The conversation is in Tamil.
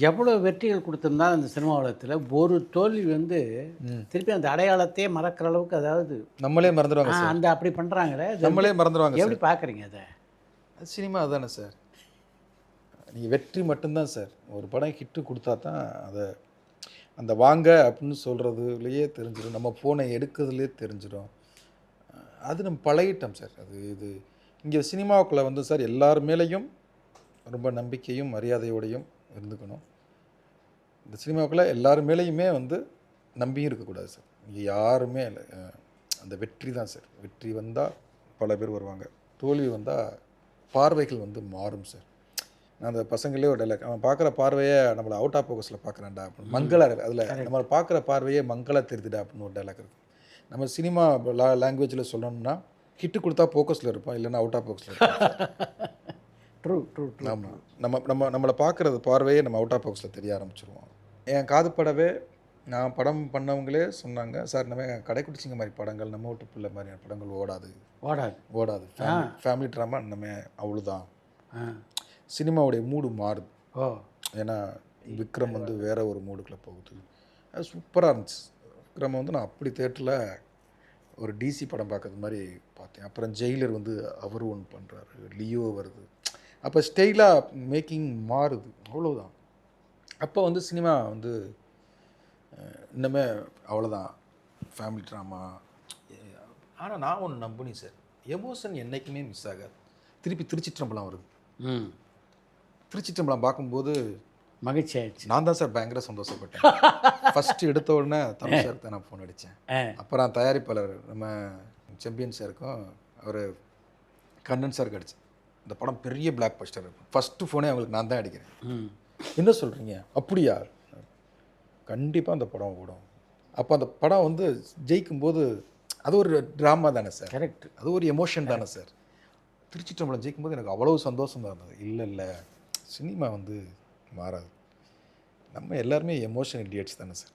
எவ்வளோ வெற்றிகள் கொடுத்துருந்தாலும் அந்த சினிமா உலகத்தில் ஒரு தோல்வி வந்து திருப்பி அந்த அடையாளத்தையே மறக்கிற அளவுக்கு, அதாவது நம்மளே மறந்துடுவாங்க சார். அந்த அப்படி பண்ணுறாங்களே, நம்மளே மறந்துடுவாங்க எப்படி சார். பார்க்குறீங்க அதை? அது சினிமா அதானே சார். நீங்கள் வெற்றி மட்டும்தான் சார். ஒரு படம் ஹிட்டு கொடுத்தா தான் அதை அந்த வாங்க அப்படின்னு சொல்கிறதுலையே தெரிஞ்சிடும். நம்ம ஃபோனை எடுக்கிறதுலே தெரிஞ்சிடும். அது நம்ம பழகிட்டோம் சார். அது இது இங்கே சினிமாவுக்குள்ளே வந்து சார் எல்லார் மேலேயும் ரொம்ப நம்பிக்கையும் மரியாதையோடையும் இருந்துக்கணும். இந்த சினிமாவுக்குள்ளே எல்லார் மேலேயுமே வந்து நம்பியும் இருக்கக்கூடாது சார். இங்கே யாருமே இல்லை. அந்த வெற்றி தான் சார். வெற்றி வந்தால் பல பேர் வருவாங்க, தோல்வி வந்தால் பார்வைகள் வந்து மாறும் சார். நான் அந்த பசங்களே ஒரு டைலாக், அவன் பார்க்குற பார்வையே நம்மளை அவுட் ஆஃப் ஃபோக்கஸில் பார்க்குறான்டா அப்படின்னு, மங்கள அதில் நம்ம பார்க்குற பார்வையே மங்கள தெரியுதுடா அப்படின்னு ஒரு டைலாக் இருக்குது. நம்ம சினிமா லாங்குவேஜில் சொல்லணும்னா ஹிட்டு கொடுத்தா ஃபோக்கஸில் இருப்போம், இல்லைன்னா அவுட் ஆஃப் ஃபோக்கஸில் இருப்போம். True true. ஆமாம், நம்மளை பார்க்குறது பார்வையே நம்ம அவுட் ஆஃப் பாக்ஸில் தெரிய ஆரம்பிச்சிருவோம். என் காதுப்படவே நான் படம் பண்ணவங்களே சொன்னாங்க, சார் நம்ம கடைக்குட்டி சிங்கம் மாதிரி படங்கள், நம்ம வீட்டு பிள்ளை மாதிரியான படங்கள் ஓடாது. ஃபேமிலி ட்ராமா நம்ம அவ்வளோதான். சினிமாவுடைய மூடு மாறுது. ஏன்னா விக்ரம் வந்து வேற ஒரு மூடுக்குள்ளே போகுது. அது சூப்பராக இருந்துச்சு. விக்ரம் வந்து நான் அப்படி தேட்டரில் ஒரு டிசி படம் பார்க்குறது மாதிரி பார்த்தேன். அப்புறம் ஜெயிலர் வந்து அவர் ஒன்று பண்ணுறாரு, லியோ வருது. அப்போ ஸ்டைலாக மேக்கிங் மாறுது, அவ்வளோதான். அப்போ வந்து சினிமா வந்து இன்னுமே அவ்வளோதான், ஃபேமிலி ட்ராமா. ஆனால் நான் ஒன்று நம்பினேன் சார், எமோஷன் என்றைக்குமே மிஸ் ஆகாது. திருப்பி திருச்சிற்றம்பலம் வருது. திருச்சிற்றம்பலம் பார்க்கும்போது மகிழ்ச்சி ஆயிடுச்சு. நான் தான் சார் பயங்கர சந்தோஷப்பட்டேன். ஃபஸ்ட்டு எடுத்த உடனே தமிழ் சாருக்கு தான் நான் ஃபோன் அடித்தேன். அப்புறம் தயாரிப்பாளர் நம்ம செம்பியன் சாருக்கும் அவர் கண்ணன் சாருக்கு அடித்தேன். இந்த படம் பெரிய பிளாக் பஸ்டர் இருக்கும். ஃபஸ்ட்டு ஃபோனே அவங்களுக்கு நான் தான் அடிக்கிறேன். என்ன சொல்கிறீங்க? அப்படியா? கண்டிப்பாக அந்த படம் ஓடும். அப்போ அந்த படம் வந்து ஜெயிக்கும்போது அது ஒரு ட்ராமா தானே சார். கரெக்ட். அது ஒரு எமோஷன் தானே சார். திருச்சிற்றம்பலம் ஜெயிக்கும்போது எனக்கு அவ்வளோ சந்தோஷம் தான் இருந்தது. இல்லை சினிமா வந்து மாறாது. நம்ம எல்லாருமே எமோஷன் இடியட்ஸ் தானே சார்.